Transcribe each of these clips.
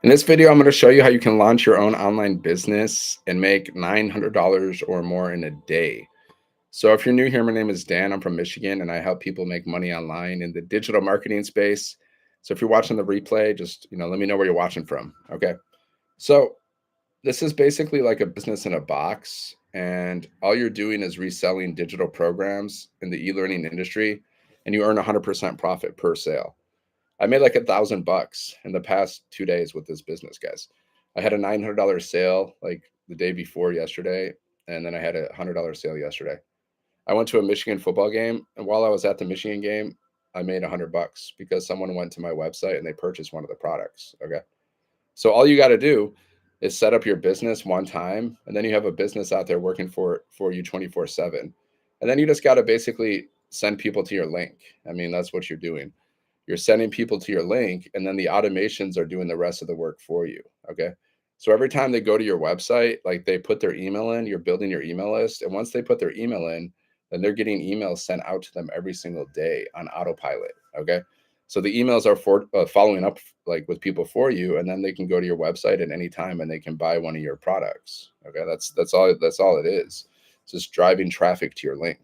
In this video, I'm going to show you how you can launch your own online business and make $900 or more in a day. So, if you're new here, my name is Dan. I'm from Michigan and I help people make money online in the digital marketing space. So, if you're watching the replay, just let me know where you're watching from. Okay. So, this is basically like a business in a box, and all you're doing is reselling digital programs in the e-learning industry, and you earn 100% profit per sale. I made like $1,000 in the past 2 days with this business, guys. I had a $900 sale like the day before yesterday, and then I had a $100 sale yesterday. I went to a Michigan football game, and while I was at the Michigan game, I made $100 because someone went to my website and they purchased one of the products. Okay, so all you got to do is set up your business one time, and then you have a business out there working for you 24/7, and then you just got to basically send people to your link. I mean, that's what you're doing. You're sending people to your link, and then the automations are doing the rest of the work for you. Okay. So every time they go to your website, like they put their email in, you're building your email list. And once they put their email in, then they're getting emails sent out to them every single day on autopilot. Okay. So the emails are following up like with people for you, and then they can go to your website at any time and they can buy one of your products. Okay. That's all it is. It's just driving traffic to your link.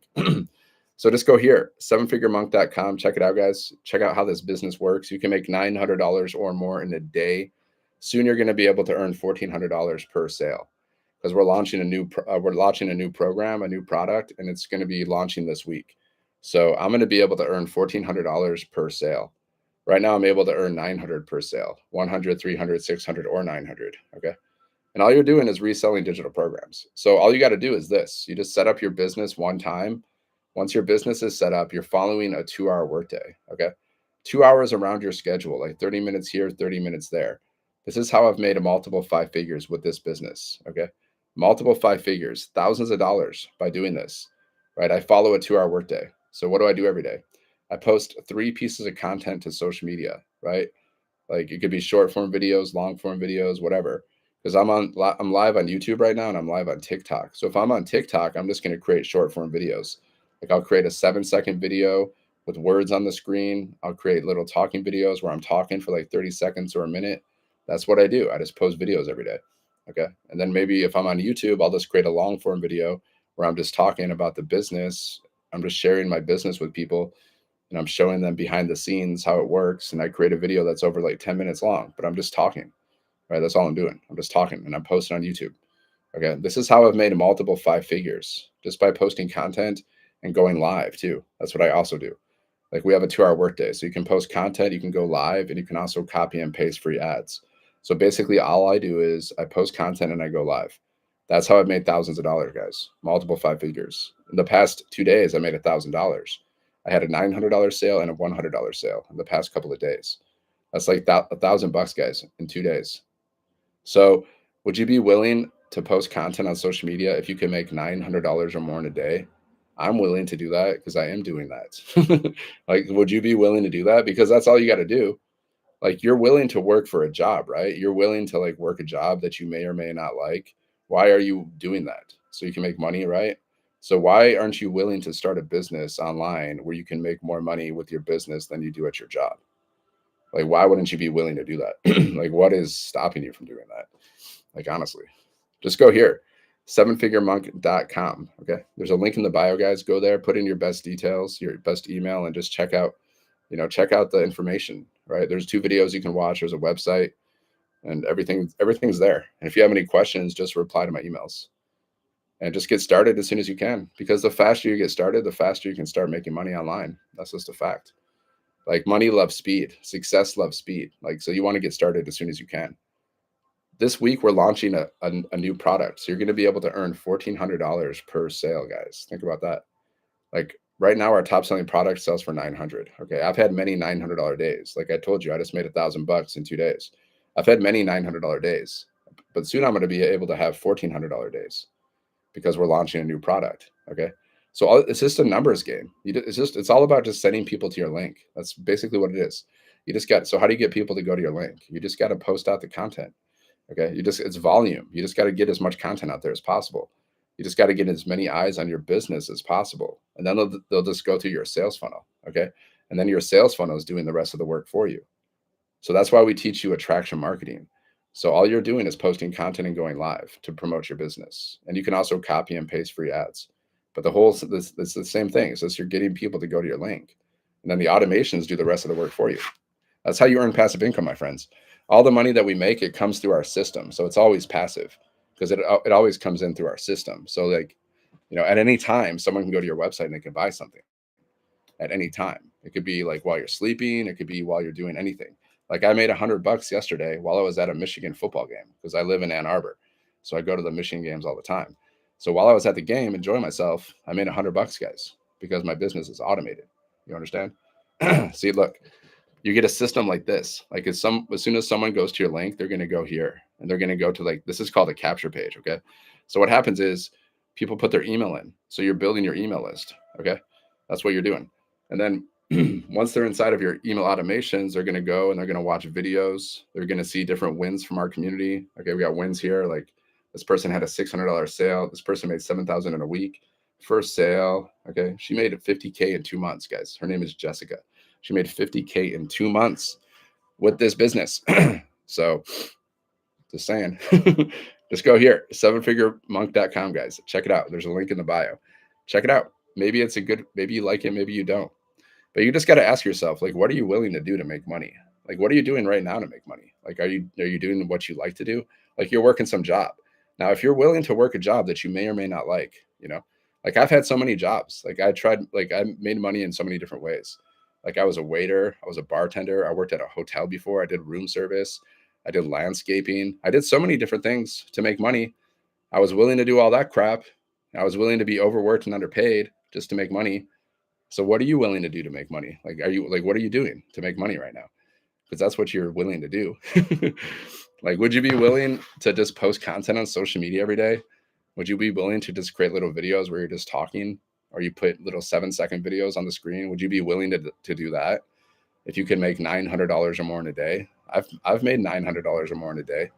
So just go here, sevenfiguremonk.com. Check it out, guys. Check out how this business works. You can make $900 or more in a day. Soon you're going to be able to earn $1,400 per sale because we're launching a new program, a new product, and it's going to be launching this week. So I'm going to be able to earn $1,400 per sale. Right now, I'm able to earn 900 per sale, 100, 300, 600, or 900. Okay. And all you're doing is reselling digital programs. So all you got to do is this: you just set up your business one time. Once your business is set up, you're following a 2 hour workday. Okay. 2 hours around your schedule, like 30 minutes here, 30 minutes there. This is how I've made a multiple five figures with this business. Okay. Multiple five figures, thousands of dollars by doing this, right? I follow a 2 hour workday. So what do I do every day? I post 3 pieces of content to social media, right? Like it could be short form videos, long form videos, whatever. Because I'm live on YouTube right now and I'm live on TikTok. So if I'm on TikTok, I'm just going to create short form videos. Like I'll create a 7-second video with words on the screen. I'll create little talking videos where I'm talking for like 30 seconds or a minute. That's what I do. I just post videos every day. Okay. And then maybe if I'm on YouTube, I'll just create a long form video where I'm just talking about the business. I'm just sharing my business with people and I'm showing them behind the scenes how it works. And I create a video that's over like 10 minutes long, but I'm just talking, right? That's all I'm doing. I'm just talking and I'm posting on YouTube. Okay. This is how I've made multiple five figures just by posting content and going live too. That's what I also do. Like we have a 2 hour workday. So you can post content, you can go live, and you can also copy and paste free ads. So basically, all I do is I post content and I go live. That's how I've made thousands of dollars, guys. Multiple five figures. In the past 2 days, I made $1,000. I had a $900 sale and a $100 sale in the past couple of days. That's like $1,000, guys, in 2 days. So, would you be willing to post content on social media if you can make $900 or more in a day? I'm willing to do that because I am doing that. Like, would you be willing to do that? Because that's all you got to do. Like, you're willing to work for a job, right? You're willing to like work a job that you may or may not like. Why are you doing that? So you can make money, right? So why aren't you willing to start a business online where you can make more money with your business than you do at your job? Like, why wouldn't you be willing to do that? Like, what is stopping you from doing that? Like, honestly, just go here, sevenfiguremonk.com. Okay. There's a link in the bio, guys. Go there, put in your best details, your best email, and just check out the information, right? There's 2 videos you can watch. There's a website and everything's there. And if you have any questions, just reply to my emails and just get started as soon as you can, because the faster you get started, the faster you can start making money online. That's just a fact. Like money loves speed, success loves speed. Like, so you want to get started as soon as you can. This week we're launching a new product. So you're going to be able to earn $1,400 per sale, guys. Think about that. Like right now, our top selling product sells for 900. Okay. I've had many $900 days. Like I told you, I just made $1,000 in 2 days. I've had many $900 days, but soon I'm going to be able to have $1,400 days because we're launching a new product. Okay. So it's just a numbers game. It's all about just sending people to your link. That's basically what it is. So how do you get people to go to your link? You just got to post out the content. Okay. It's volume. You just got to get as much content out there as possible. You just got to get as many eyes on your business as possible. And then they'll just go through your sales funnel. Okay. And then your sales funnel is doing the rest of the work for you. So that's why we teach you attraction marketing. So all you're doing is posting content and going live to promote your business. And you can also copy and paste free ads. But the whole this it's the same thing. It's just you're getting people to go to your link. And then the automations do the rest of the work for you. That's how you earn passive income, my friends. All the money that we make, it comes through our system. So it's always passive because it always comes in through our system. So like, at any time, someone can go to your website and they can buy something at any time. It could be like while you're sleeping, it could be while you're doing anything. Like I made $100 yesterday while I was at a Michigan football game because I live in Ann Arbor. So I go to the Michigan games all the time. So while I was at the game enjoying myself, I made $100, guys, because my business is automated. You understand? See, look, you get a system like this. Like as soon as someone goes to your link, they're gonna go here and they're gonna go to like this is called a capture page. Okay. So what happens is people put their email in. So you're building your email list. Okay. That's what you're doing. And then once they're inside of your email automations, they're going to go and they're going to watch videos. They're going to see different wins from our community. Okay, we got wins here. Like this person had a $600 sale. This person made 7,000 in a week. First sale. Okay, she made 50K in 2 months, guys. Her name is Jessica. She made 50K in 2 months with this business. So just saying, just go here, sevenfiguremonk.com, guys. Check it out. There's a link in the bio. Check it out. Maybe it's maybe you like it, maybe you don't. But you just got to ask yourself, like, what are you willing to do to make money? Like, what are you doing right now to make money? Like, are you doing what you like to do? Like, you're working some job. Now, if you're willing to work a job that you may or may not like I've had so many jobs. Like I made money in so many different ways. Like I was a waiter, I was a bartender, I worked at a hotel before, I did room service, I did landscaping. I did so many different things to make money. I was willing to do all that crap. I was willing to be overworked and underpaid just to make money. So what are you willing to do to make money? Like, what are you doing to make money right now? Because that's what you're willing to do. Like, would you be willing to just post content on social media every day? Would you be willing to just create little videos where you're just talking or you put little 7-second videos on the screen? Would you be willing to do that? If you can make $900 or more in a day, I've made $900 or more in a day.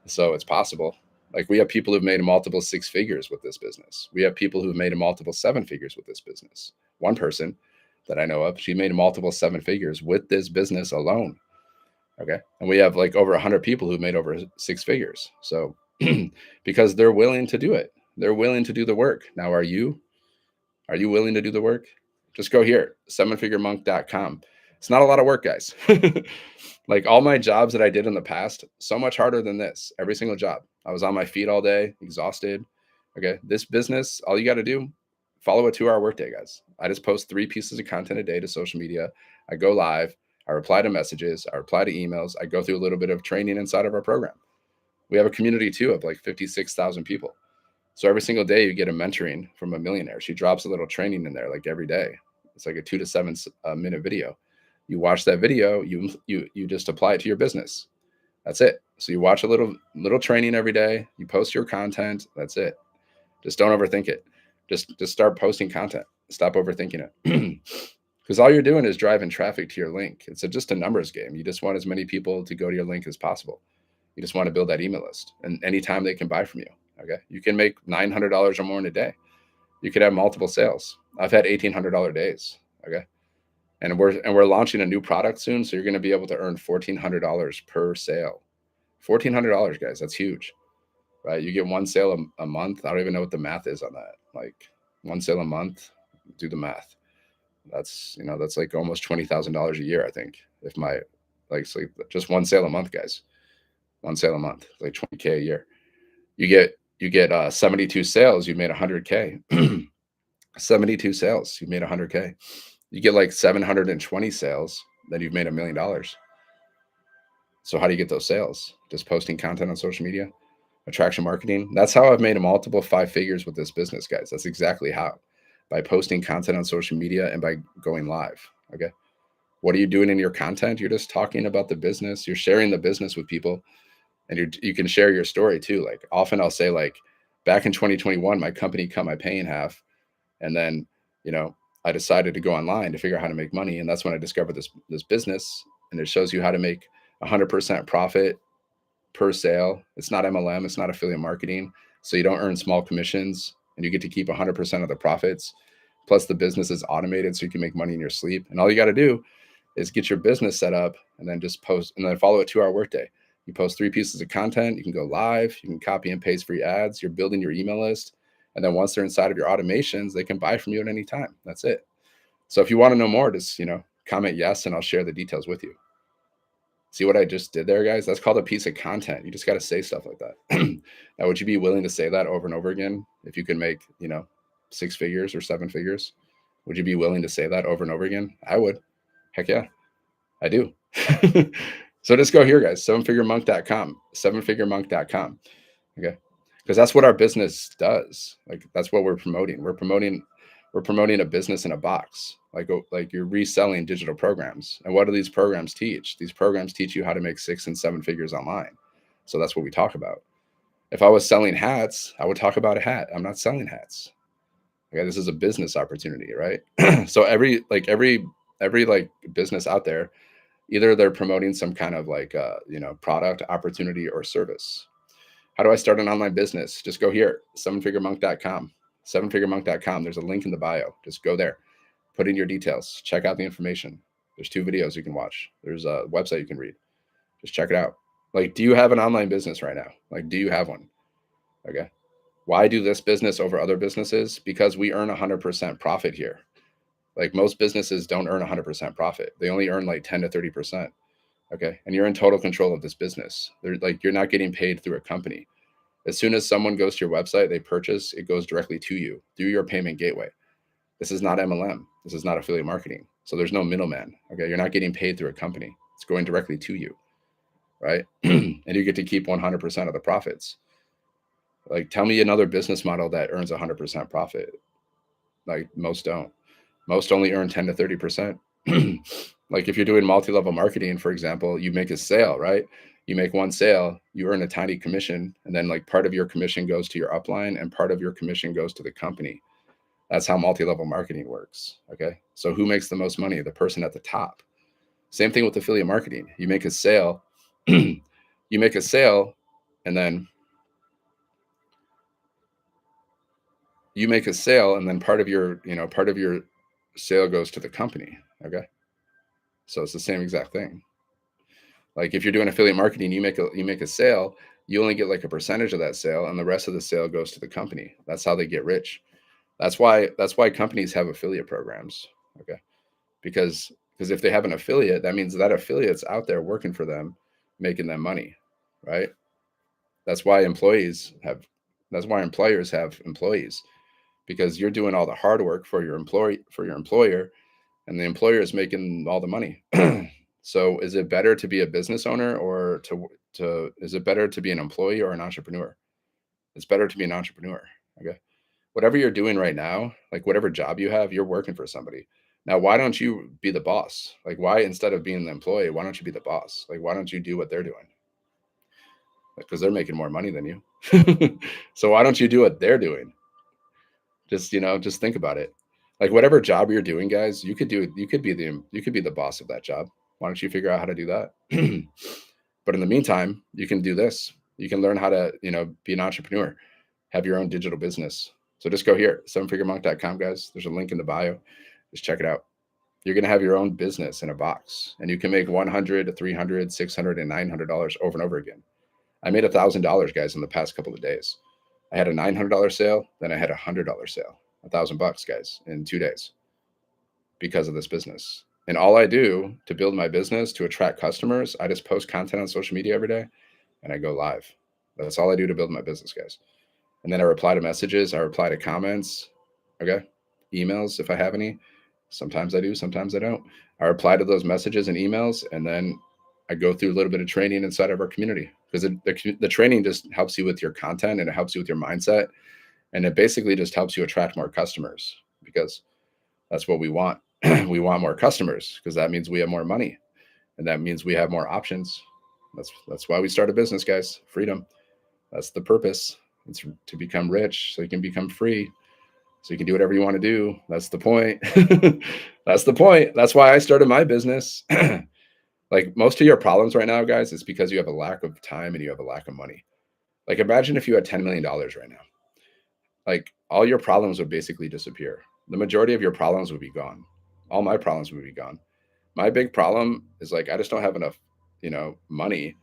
So it's possible. Like we have people who've made multiple 6 figures with this business. We have people who've made a multiple 7 figures with this business. One person that I know of, she made multiple 7 figures with this business alone. Okay. And we have like over 100 people who made over 6 figures. So because they're willing to do it, they're willing to do the work. Now, are you willing to do the work? Just go here, sevenfiguremonk.com. It's not a lot of work, guys. Like all my jobs that I did in the past, so much harder than this. Every single job. I was on my feet all day, exhausted. Okay. This business, all you got to do, follow a 2-hour workday, guys. I just post 3 pieces of content a day to social media. I go live. I reply to messages. I reply to emails. I go through a little bit of training inside of our program. We have a community too of like 56,000 people. So every single day you get a mentoring from a millionaire. She drops a little training in there like every day. It's like a 2 to 7 minute video. You watch that video, you just apply it to your business. That's it. So you watch a little training every day. You post your content. That's it. Just don't overthink it. Just start posting content. Stop overthinking it. Because all you're doing is driving traffic to your link. It's just a numbers game. You just want as many people to go to your link as possible. You just want to build that email list. And anytime they can buy from you. Okay. You can make $900 or more in a day. You could have multiple sales. I've had $1,800 days. Okay. And we're launching a new product soon. So you're going to be able to earn $1,400 per sale. $1,400, guys. That's huge. Right? You get one sale a month. I don't even know what the math is on that. Like one sale a month, do the math. That's like almost $20,000 a year, I think. If my so just one sale a month, guys. One sale a month, like 20K a year. You get 72 sales, you made 100K. 72 sales, you made 100K. You get like 720 sales, then you've made $1 million. So how do you get those sales? Just posting content on social media, attraction marketing. That's how I've made a multiple 5 figures with this business, guys. That's exactly how. By posting content on social media and by going live. Okay. What are you doing in your content? You're just talking about the business. You're sharing the business with people, and you can share your story too. Like often I'll say like back in 2021, my company cut my pay in half. And then, I decided to go online to figure out how to make money. And that's when I discovered this business, and it shows you how to make 100% profit per sale. It's not MLM. It's not affiliate marketing. So you don't earn small commissions, and you get to keep 100% of the profits. Plus the business is automated so you can make money in your sleep. And all you got to do is get your business set up and then just post and then follow a 2-hour workday. You post 3 pieces of content, you can go live, you can copy and paste free ads, you're building your email list. And then once they're inside of your automations, they can buy from you at any time. That's it. So if you want to know more, just, comment yes, and I'll share the details with you. See what I just did there, guys? That's called a piece of content. You just got to say stuff like that. Now, would you be willing to say that over and over again if you could make, 6 figures or 7 figures? Would you be willing to say that over and over again? I would. Heck yeah, I do. So just go here, guys, sevenfiguremonk.com, sevenfiguremonk.com. Okay. Because that's what our business does. Like, that's what we're promoting. We're promoting a business in a box. Like you're reselling digital programs. And what do these programs teach? These programs teach you how to make 6 and 7 figures online. So that's what we talk about. If I was selling hats, I would talk about a hat. I'm not selling hats. Okay, this is a business opportunity, right? So every like business out there, either they're promoting some kind of like product, opportunity, or service. How do I start an online business? Just go here, sevenfiguremonk.com, sevenfiguremonk.com. There's a link in the bio. Just go there, put in your details, check out the information. There's 2 videos you can watch. There's a website you can read. Just check it out. Like, do you have an online business right now? Like, do you have one? Okay. Why do this business over other businesses? Because we earn 100% profit here. Like, most businesses don't earn 100% profit. They only earn like 10 to 30%. Okay. And you're in total control of this business. You're not getting paid through a company. As soon as someone goes to your website, they purchase, it goes directly to you through your payment gateway. This is not MLM. This is not affiliate marketing. So there's no middleman. Okay. You're not getting paid through a company. It's going directly to you. Right. And you get to keep 100% of the profits. Like, tell me another business model that earns 100% profit. Like, most don't. Most only earn 10 to 30%. Like, if you're doing multi-level marketing, for example, you make a sale, right? You make one sale, you earn a tiny commission, and then like part of your commission goes to your upline and part of your commission goes to the company. That's how multi-level marketing works. Okay. So who makes the most money? The person at the top. Same thing with affiliate marketing. You make a sale, you make a sale, and then you make a sale, and then part of your sale goes to the company. Okay. So it's the same exact thing. Like, if you're doing affiliate marketing, you make a sale, you only get like a percentage of that sale, and the rest of the sale goes to the company. That's how they get rich. That's why companies have affiliate programs. Okay. Because if they have an affiliate, that means that affiliate's out there working for them, making them money, right? That's why employers have employees, because you're doing all the hard work for your employer, and the employer is making all the money. So is it better to be a business owner, or is it better to be an employee or an entrepreneur? It's better to be an entrepreneur. Okay. Whatever you're doing right now, like whatever job you have, you're working for somebody. Now, why don't you be the boss? Like, why, instead of being the employee, why don't you be the boss? Like, why don't you do what they're doing? Because they're making more money than you. So why don't you do what they're doing? Just think about it. Like, whatever job you're doing, guys, you could be the boss of that job. Why don't you figure out how to do that? But in the meantime, you can do this. You can learn how to, be an entrepreneur, have your own digital business. So just go here, sevenfiguremonk.com, guys. There's a link in the bio. Just check it out. You're going to have your own business in a box, and you can make $100, $300, $600, and $900 over and over again. I made $1,000, guys, in the past couple of days. I had a $900 sale, then I had a $100 sale, $1,000, guys, in 2 days because of this business. And all I do to build my business, to attract customers, I just post content on social media every day, and I go live. That's all I do to build my business, guys. And then I reply to messages, I reply to comments, okay, emails if I have any. Sometimes I do, sometimes I don't. I reply to those messages and emails, and then I go through a little bit of training inside of our community, because the training just helps you with your content, and it helps you with your mindset, and it basically just helps you attract more customers, because that's what we want. We want more customers, because that means we have more money, and that means we have more options. That's why we start a business, guys. Freedom. That's the purpose. It's to become rich so you can become free, so you can do whatever you want to do. That's the point. That's the point. That's why I started my business. Like, most of your problems right now, guys, is because you have a lack of time and you have a lack of money. Like, imagine if you had $10 million right now. Like, all your problems would basically disappear. The majority of your problems would be gone. All my problems would be gone. My big problem is, like, I just don't have enough, money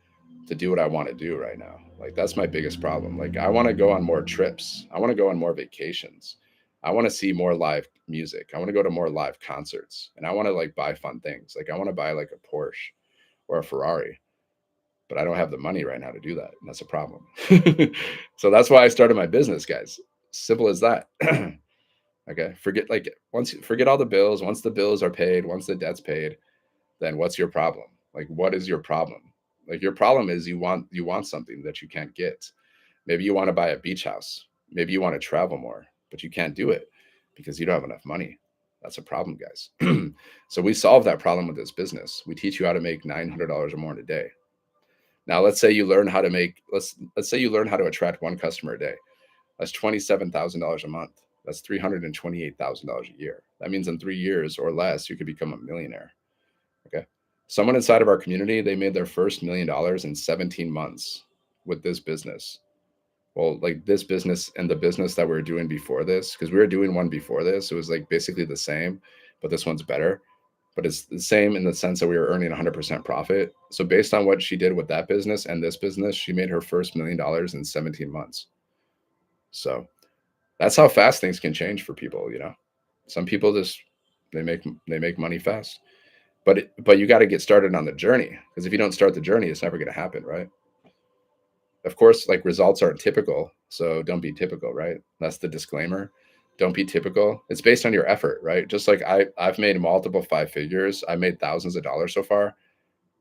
to do what I want to do right now. Like that's my biggest problem. Like I want to go on more trips. I want to go on more vacations. I want to see more live music. I want to go to more live concerts. And I want to like buy fun things. Like I want to buy like a Porsche or a Ferrari, but I don't have the money right now to do that. And that's a problem. So that's why I started my business, guys. Simple as that. Okay. Forget like forget all the bills. Once the bills are paid, once the debt's paid, then what's your problem? Like what is your problem? Like your problem is you want something that you can't get. Maybe you want to buy a beach house. Maybe you want to travel more, but you can't do it because you don't have enough money. That's a problem, guys. So we solve that problem with this business. We teach you how to make $900 or more in a day. Now, let's say you learn how to make let's say you learn how to attract one customer a day. That's $27,000 a month. That's $328,000 a year. That means in 3 years or less, you could become a millionaire. Okay. Someone inside of our community, they made their first $1 million in 17 months with this business. Well, like this business and the business that we were doing before this, because we were doing one before this, it was like basically the same, but this one's better. But it's the same in the sense that we were earning 100% profit. So based on what she did with that business and this business, she made her first $1 million in 17 months. So that's how fast things can change for people. Some people just they make they make money fast. But you got to get started on the journey, because if you don't start the journey, it's never going to happen, right? Of course, like results aren't typical, so don't be typical, right? That's the disclaimer. Don't be typical. It's based on your effort, right? Just like I've made multiple five figures. I made thousands of dollars so far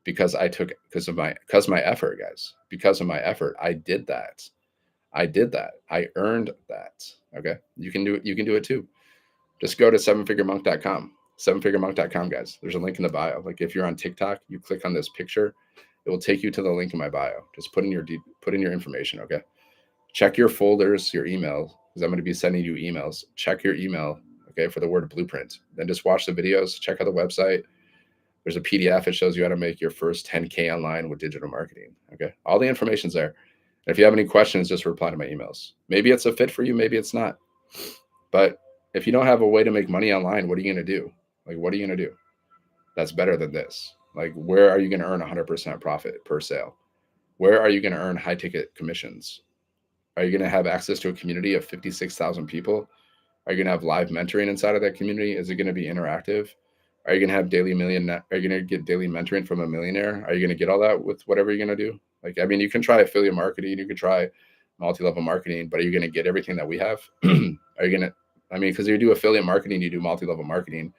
because my effort, guys. Because of my effort, I did that. I did that. I earned that. Okay, you can do it. You can do it too. Just go to sevenfiguremonk.com. Sevenfiguremonk.com, guys. There's a link in the bio. Like if you're on TikTok, you click on this picture, it will take you to the link in my bio. Just put in your information, okay? Check your folders, your emails, because I'm going to be sending you emails. Check your email, okay, for the word blueprint. Then just watch the videos, check out the website. There's a PDF. It shows you how to make your first 10K online with digital marketing. Okay. All the information's there. And if you have any questions, just reply to my emails. Maybe it's a fit for you, maybe it's not. But if you don't have a way to make money online, what are you going to do? Like, what are you going to do? That's better than this. Like, where are you going to earn 100% profit per sale? Where are you going to earn high ticket commissions? Are you going to have access to a community of 56,000 people? Are you going to have live mentoring inside of that community? Is it going to be interactive? Are you going to have Are you going to get daily mentoring from a millionaire? Are you going to get all that with whatever you're going to do? Like, I mean, you can try affiliate marketing, you can try multi-level marketing, but are you going to get everything that we have? Are you going to, I mean, because you do affiliate marketing, you do multi-level marketing,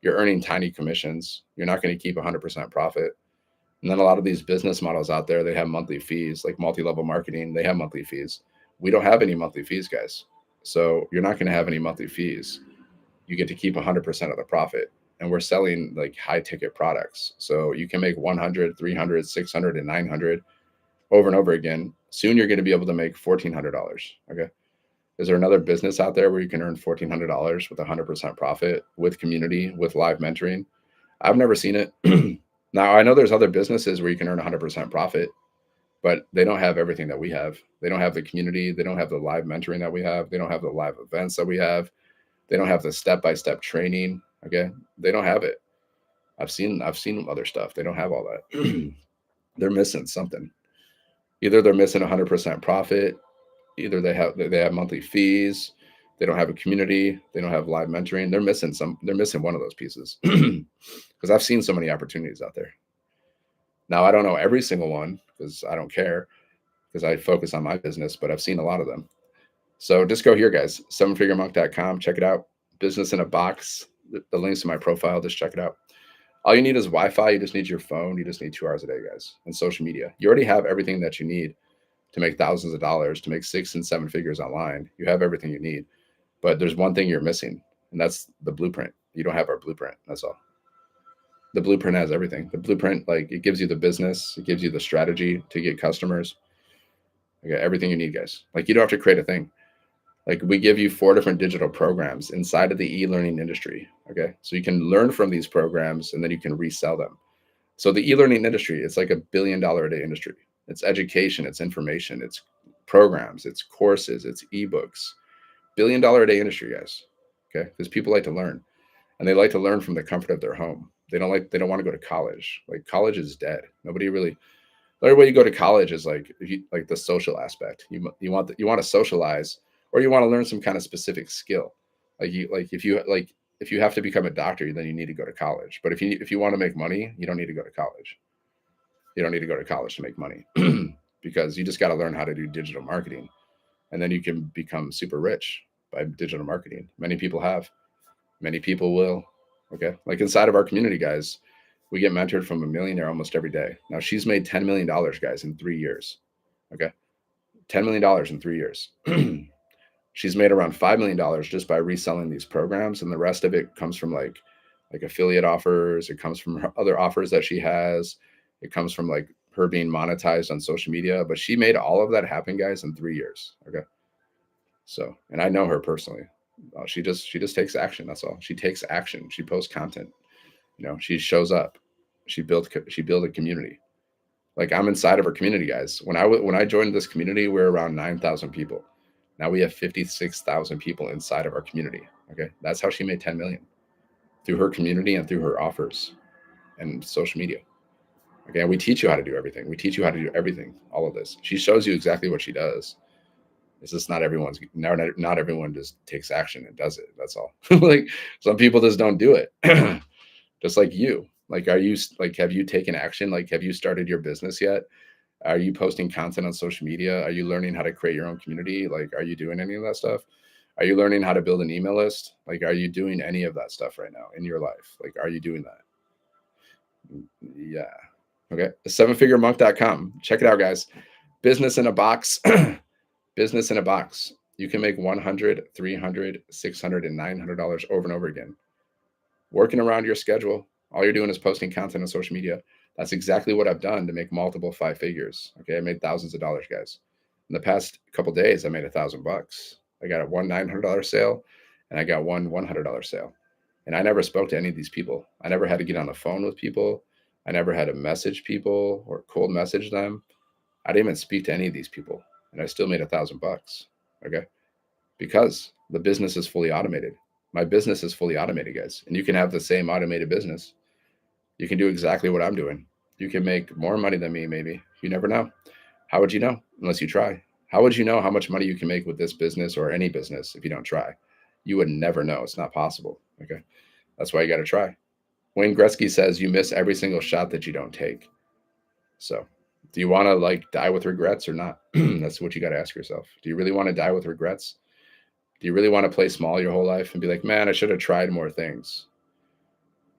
you're earning tiny commissions. You're not going to keep 100% profit. And then a lot of these business models out there, they have monthly fees, like multi-level marketing, they have monthly fees. We don't have any monthly fees, guys. So you're not going to have any monthly fees. You get to keep 100% of the profit. And we're selling like high ticket products. So you can make 100, 300, 600, and 900 over and over again. Soon you're going to be able to make $1,400. Okay. Is there another business out there where you can earn $1,400 with 100% profit, with community, with live mentoring? I've never seen it. Now, I know there's other businesses where you can earn 100% profit, but they don't have everything that we have. They don't have the community. They don't have the live mentoring that we have. They don't have the live events that we have. They don't have the step-by-step training. Okay. They don't have it. I've seen other stuff. They don't have all that. They're missing something. Either they're missing 100% profit, either they have monthly fees, they don't have a community, they don't have live mentoring. They're missing one of those pieces. Because I've seen so many opportunities out there. Now I don't know every single one because I don't care, because I focus on my business, but I've seen a lot of them. So just go here, guys. Sevenfiguremonk.com. Check it out. Business in a box. The links in my profile. Just check it out. All you need is Wi-Fi. You just need your phone. You just need 2 hours a day, guys. And social media. You already have everything that you need to make thousands of dollars, to make 6 and 7 figures online. You have everything you need. But there's one thing you're missing, and that's the blueprint. You don't have our blueprint. That's all. The blueprint has everything. The blueprint, like, it gives you the business, it gives you the strategy to get customers. You got everything you need, guys. Like, you don't have to create a thing. Like, we give you 4 different digital programs inside of the e-learning industry. Okay. So you can learn from these programs and then you can resell them. So the e-learning industry, it's like $1 billion a day industry. It's education, it's information, it's programs, it's courses, it's ebooks. $1 billion a day industry, guys. Okay. Because people like to learn, and they like to learn from the comfort of their home. They don't want to go to college. Like, college is dead. Nobody really, The only way you go to college is like if you like the social aspect. You want to socialize, or you want to learn some kind of specific skill. If you have to become a doctor, then you need to go to college. But if you want to make money, you don't need to go to college. You don't need to go to college to make money because you just got to learn how to do digital marketing, and then you can become super rich by digital marketing. Many people have. Many people will. Okay, like inside of our community, guys, we get mentored from a millionaire almost every day. Now she's made $10 million, guys, in 3 years. Okay, $10 million in 3 years. She's made around $5 million just by reselling these programs, and the rest of it comes from like affiliate offers. It comes from her other offers that she has. It comes from like her being monetized on social media. But she made all of that happen, guys, in 3 years. Okay, so and I know her personally. She just takes action. That's all. She takes action. She posts content. She shows up. She built a community. Like I'm inside of her community, guys. When I joined this community, we are around 9,000 people. Now we have 56,000 people inside of our community. Okay, that's how she made 10 million through her community and through her offers and social media. Okay, and we teach you how to do everything. We teach you how to do everything. All of this. She shows you exactly what she does. It's just not everyone just takes action and does it. That's all. Like some people just don't do it. Just like you. Like, have you taken action? Like, have you started your business yet? Are you posting content on social media? Are you learning how to create your own community? Like, are you doing any of that stuff? Are you learning how to build an email list? Like, are you doing any of that stuff right now in your life? Like, are you doing that? Yeah. Okay. Sevenfiguremonk.com. Check it out, guys. Business in a box. Business in a box. You can make $100, $300, $600, and $900 over and over again. Working around your schedule. All you're doing is posting content on social media. That's exactly what I've done to make multiple 5 figures. Okay, I made thousands of dollars, guys. In the past couple days, I made $1,000. I got a one $900 sale, and I got one $100 sale. And I never spoke to any of these people. I never had to get on the phone with people. I never had to message people or cold message them. I didn't even speak to any of these people, and I still made $1,000. Okay, because the business is fully automated. My business is fully automated, guys, and you can have the same automated business. You can do exactly what I'm doing. You can make more money than me, maybe. You never know. How would you know unless you try? How would you know how much money you can make with this business or any business if you don't try? You would never know. It's not possible. Okay. That's why you got to try. Wayne Gretzky says you miss every single shot that you don't take. So, do you want to like die with regrets or not? That's what you got to ask yourself. Do you really want to die with regrets? Do you really want to play small your whole life and be like, man, I should have tried more things?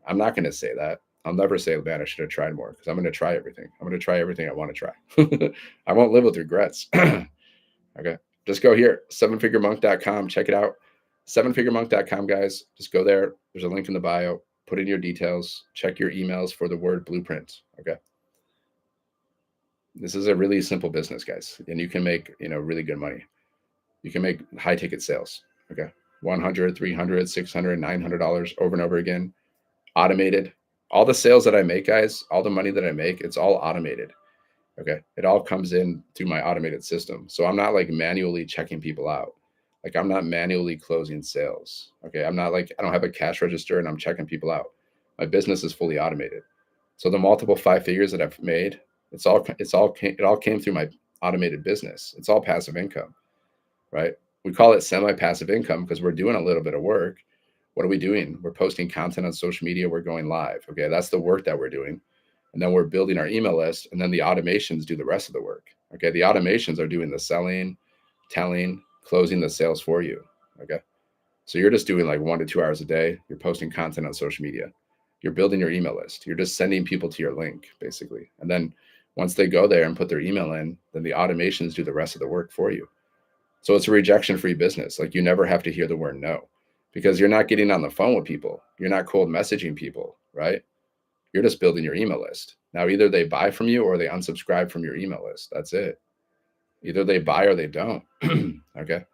I'm not going to say that. I'll never say, man, I should have tried more because I'm going to try everything. I'm going to try everything I want to try. I won't live with regrets. Okay. Just go here, sevenfiguremonk.com. Check it out. Sevenfiguremonk.com, guys. Just go there. There's a link in the bio. Put in your details. Check your emails for the word blueprint. Okay. This is a really simple business, guys. And you can make, really good money. You can make high ticket sales. Okay. $100, $300, $600, $900 over and over again. Automated. All the sales that I make, guys, all the money that I make, it's all automated. Okay. It all comes in through my automated system. So I'm not like manually checking people out. Like I'm not manually closing sales. Okay. I'm not like, I don't have a cash register and I'm checking people out. My business is fully automated. So the multiple 5 figures that I've made, it all came through my automated business. It's all passive income, right? We call it semi-passive income because we're doing a little bit of work. What are we doing? We're posting content on social media. We're going live. Okay. That's the work that we're doing. And then we're building our email list, and then the automations do the rest of the work. Okay. The automations are doing the selling, telling, closing the sales for you. Okay. So you're just doing like 1 to 2 hours a day. You're posting content on social media. You're building your email list. You're just sending people to your link, basically. And then once they go there and put their email in, then the automations do the rest of the work for you. So it's a rejection-free business. Like you never have to hear the word no because you're not getting on the phone with people. You're not cold messaging people, right? You're just building your email list. Now, either they buy from you or they unsubscribe from your email list. That's it. Either they buy or they don't. Okay.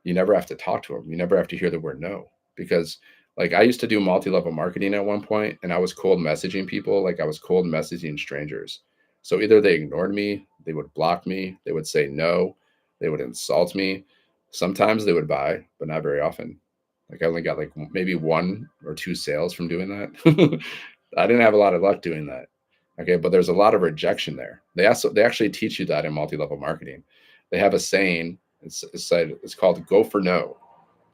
You never have to talk to them. You never have to hear the word no because like I used to do multi-level marketing at one point and I was cold messaging people. Like I was cold messaging strangers. So either they ignored me, they would block me, they would say no, they would insult me. Sometimes they would buy, but not very often. Like I only got maybe 1 or 2 sales from doing that. I didn't have a lot of luck doing that. Okay, but there's a lot of rejection there. They actually teach you that in multi-level marketing. They have a saying. It's called "Go for no."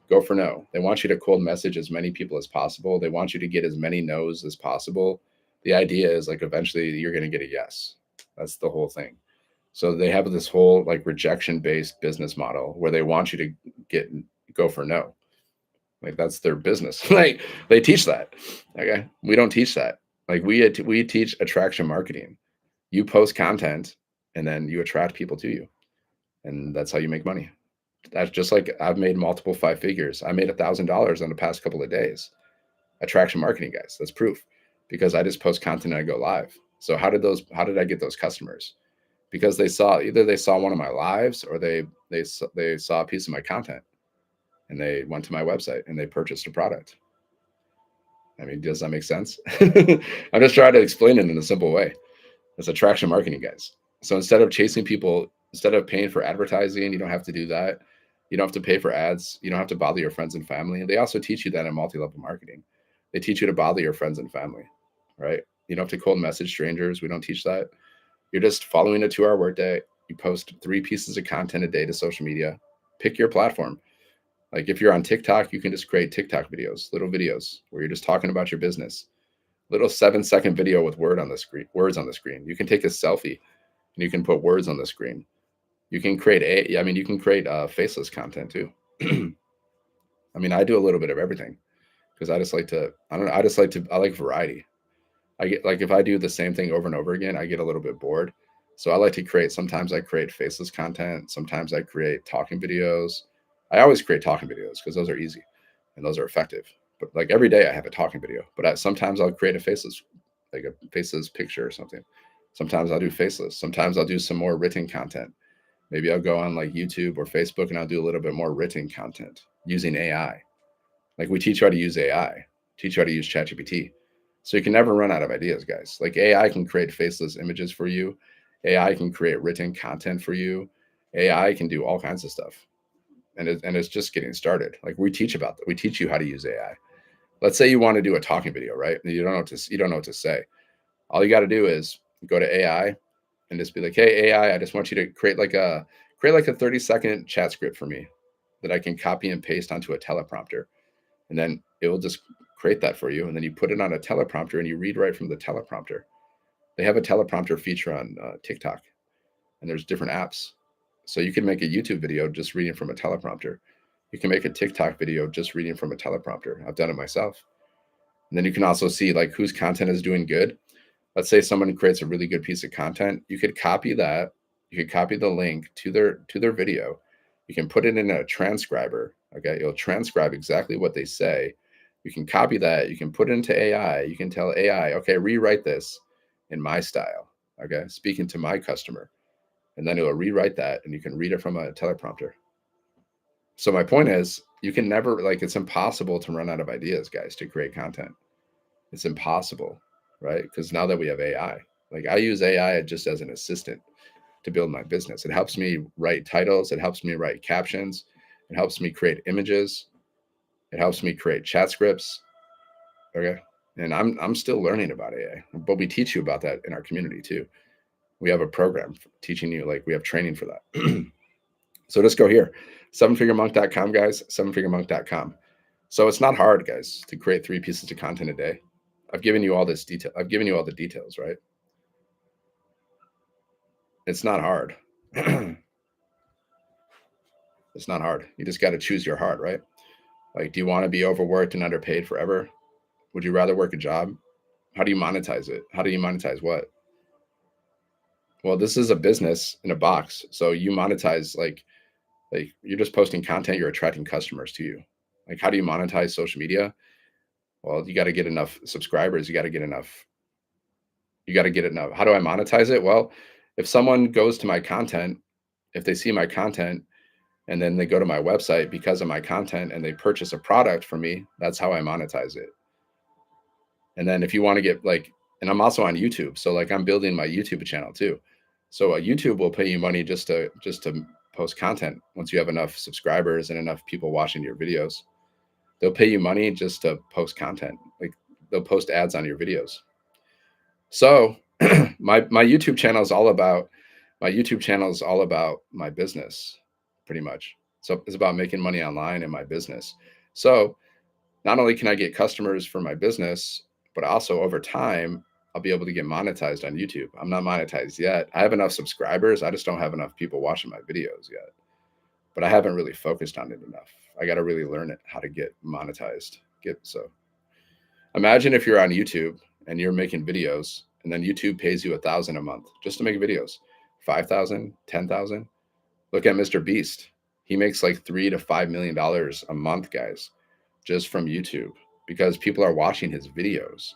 Go for no. They want you to cold message as many people as possible. They want you to get as many no's as possible. The idea is like eventually you're going to get a yes. That's the whole thing. So they have this whole like rejection based business model where they want you to get go for no. Like that's their business. Like they teach that. Okay, we don't teach that. Like we teach attraction marketing. You post content and then you attract people to you, and that's how you make money. That's just like I've made multiple five figures. I made $1,000 in the past couple of days. Attraction marketing, guys. That's proof because I just post content and I go live. So how did I get those customers? Because they saw one of my lives or they saw a piece of my content and they went to my website and they purchased a product. I mean, does that make sense? I'm just trying to explain it in a simple way. It's attraction marketing, guys. So instead of chasing people, instead of paying for advertising, you don't have to do that. You don't have to pay for ads. You don't have to bother your friends and family. And they also teach you that in multi-level marketing. They teach you to bother your friends and family, right? You don't have to cold message strangers. We don't teach that. You're just following a 2-hour workday. You post 3 pieces of content a day to social media. Pick your platform. Like if you're on TikTok, you can just create TikTok videos, little videos where you're just talking about your business. Little 7-second video with words on the screen. You can take a selfie and you can put words on the screen. You can create you can create faceless content too. I mean, I do a little bit of everything because I just like to, I don't know, I like variety. I get like if I do the same thing over and over again, I get a little bit bored. So I like to create, sometimes I create faceless content. Sometimes I create talking videos. I always create talking videos because those are easy and those are effective. But like every day I have a talking video, but sometimes I'll create like a faceless picture or something. Sometimes I'll do faceless. Sometimes I'll do some more written content. Maybe I'll go on like YouTube or Facebook and I'll do a little bit more written content using AI. Like we teach you how to use AI, teach you how to use ChatGPT. So you can never run out of ideas, guys. Like AI can create faceless images for you. AI can create written content for you. AI can do all kinds of stuff. And it's just getting started. Like we teach about that. We teach you how to use AI. Let's say you want to do a talking video, right? And you don't know what to say. All you got to do is go to AI and just be like, "Hey AI, I just want you to create like a 30-second chat script for me that I can copy and paste onto a teleprompter." And then it will just create that for you. And then you put it on a teleprompter and you read right from the teleprompter. They have a teleprompter feature on TikTok, and there's different apps. So you can make a YouTube video just reading from a teleprompter. You can make a TikTok video just reading from a teleprompter. I've done it myself. And then you can also see like whose content is doing good. Let's say someone creates a really good piece of content. You could copy that. You could copy the link to their video. You can put it in a transcriber. Okay, it'll transcribe exactly what they say. You can copy that. You can put it into AI. You can tell AI, okay, rewrite this in my style. Okay, speaking to my customer, and then it will rewrite that, and you can read it from a teleprompter. So my point is, you can never like it's impossible to run out of ideas, guys, to create content. It's impossible, right? Because now that we have AI, like I use AI just as an assistant to build my business. It helps me write titles, it helps me write captions, it helps me create images, it helps me create chat scripts. Okay. And I'm still learning about AI, but we teach you about that in our community too. We have a program teaching you, like we have training for that. So just go here, sevenfiguremonk.com, guys, sevenfiguremonk.com. So it's not hard, guys, to create 3 pieces of content a day. I've given you all this detail. I've given you all the details, right? It's not hard. It's not hard. You just got to choose your heart, right? Like, do you want to be overworked and underpaid forever? Would you rather work a job? How do you monetize it? How do you monetize what? Well, this is a business in a box. So you monetize like you're just posting content, you're attracting customers to you. Like how do you monetize social media? Well, you got to get enough subscribers, you got to get enough. How do I monetize it? Well, if someone goes to my content, if they see my content and then they go to my website because of my content and they purchase a product from me, that's how I monetize it. And then if you want to get like, and I'm also on YouTube, so like I'm building my YouTube channel too. So YouTube will pay you money just to post content. Once you have enough subscribers and enough people watching your videos, they'll pay you money just to post content. Like they'll post ads on your videos. So My YouTube channel is all about my business, pretty much. So it's about making money online in my business. So not only can I get customers for my business, but also over time, I'll be able to get monetized on YouTube. I'm not monetized yet. I have enough subscribers. I just don't have enough people watching my videos yet. But I haven't really focused on it enough. I got to really learn it, how to get monetized. Imagine if you're on YouTube and you're making videos, and then YouTube pays you 1,000 a month just to make videos. 5,000, 10,000. Look at Mr. Beast. He makes like $3 to $5 million a month, guys, just from YouTube because people are watching his videos.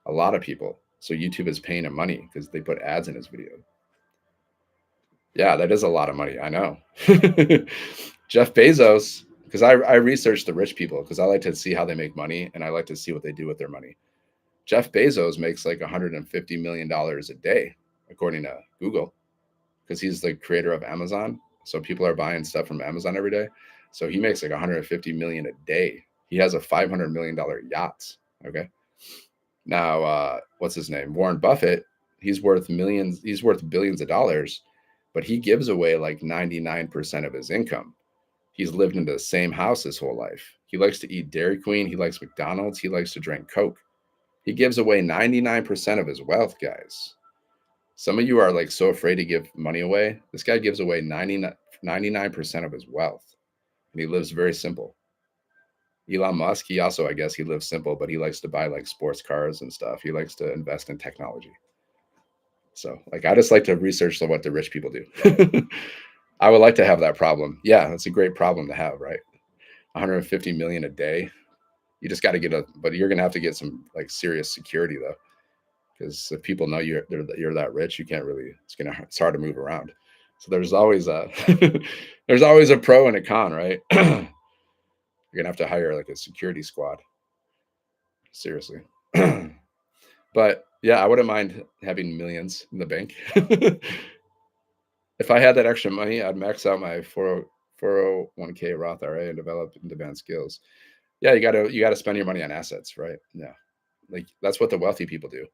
A lot of people. So YouTube is paying him money because they put ads in his video. Yeah, that is a lot of money. I know. Jeff Bezos, because I research the rich people because I like to see how they make money and I like to see what they do with their money. Jeff Bezos makes like $150 million a day, according to Google, because he's the creator of Amazon. So people are buying stuff from Amazon every day. So he makes like 150 million a day. He has a $500 million yacht. Okay. Now, what's his name? Warren Buffett. He's worth millions. He's worth billions of dollars, but he gives away like 99% of his income. He's lived in the same house his whole life. He likes to eat Dairy Queen. He likes McDonald's. He likes to drink Coke. He gives away 99% of his wealth, guys. Some of you are like so afraid to give money away. This guy gives away 99% of his wealth, and he lives very simple. Elon Musk, he also, I guess he lives simple, but he likes to buy like sports cars and stuff. He likes to invest in technology. So like, I just like to research what the rich people do. I would like to have that problem. Yeah, that's a great problem to have, right? 150 million a day. You just got to but you're going to have to get some like serious security though. Because if people know you're that rich, you can't really. It's hard to move around. So there's always a there's always a pro and a con, right? You're gonna have to hire like a security squad. Seriously. But yeah, I wouldn't mind having millions in the bank. If I had that extra money, I'd max out my 401k Roth IRA and develop in-demand skills. Yeah, you gotta spend your money on assets, right? Yeah, like that's what the wealthy people do.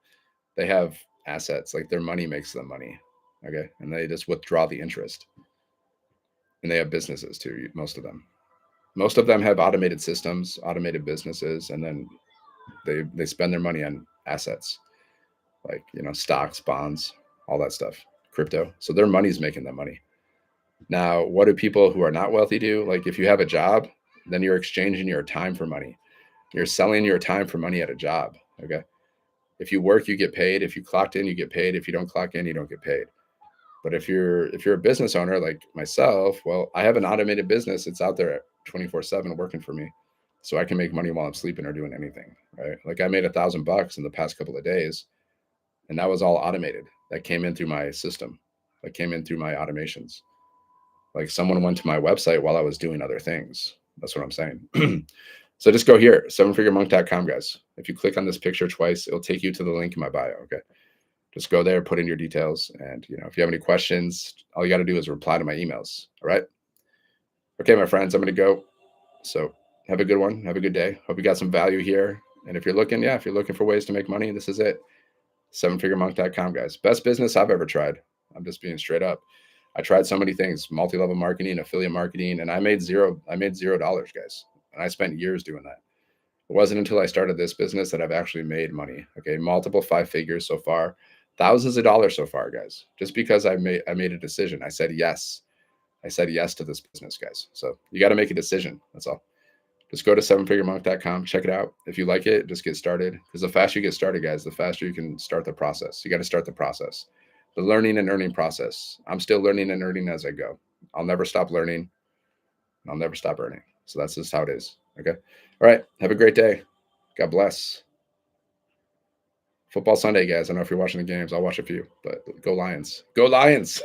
They have assets, like their money makes them money. Okay. And they just withdraw the interest. And they have businesses too, most of them. Most of them have automated systems, automated businesses, and then they spend their money on assets like stocks, bonds, all that stuff, crypto. So their money's making them money. Now, what do people who are not wealthy do? Like if you have a job, then you're exchanging your time for money. You're selling your time for money at a job. Okay. If you work, you get paid. If you clocked in, you get paid. If you don't clock in, you don't get paid. But if you're a business owner like myself, well, I have an automated business. It's out there 24/7 working for me. So I can make money while I'm sleeping or doing anything. Right. Like I made $1,000 in the past couple of days. And that was all automated. That came in through my system. That came in through my automations. Like someone went to my website while I was doing other things. That's what I'm saying. So just go here, sevenfiguremonk.com, guys. If you click on this picture twice, it'll take you to the link in my bio. Okay. Just go there, put in your details. And, if you have any questions, all you got to do is reply to my emails. All right. Okay, my friends, I'm going to go. So have a good one. Have a good day. Hope you got some value here. And if you're looking for ways to make money, this is it. sevenfiguremonk.com, guys. Best business I've ever tried. I'm just being straight up. I tried so many things, multi-level marketing, affiliate marketing, and I made $0, guys. And I spent years doing that. It wasn't until I started this business that I've actually made money. Okay. Multiple 5 figures so far, thousands of dollars so far, guys, just because I made a decision. I said yes. I said yes to this business, guys. So you got to make a decision. That's all. Just go to sevenfiguremonk.com, check it out. If you like it, just get started. Because the faster you get started, guys, the faster you can start the process. You got to start the process, the learning and earning process. I'm still learning and earning as I go. I'll never stop learning. I'll never stop earning. So that's just how it is. Okay. All right. Have a great day. God bless. Football Sunday, guys. I don't know if you're watching the games. I'll watch a few, but go Lions. Go Lions.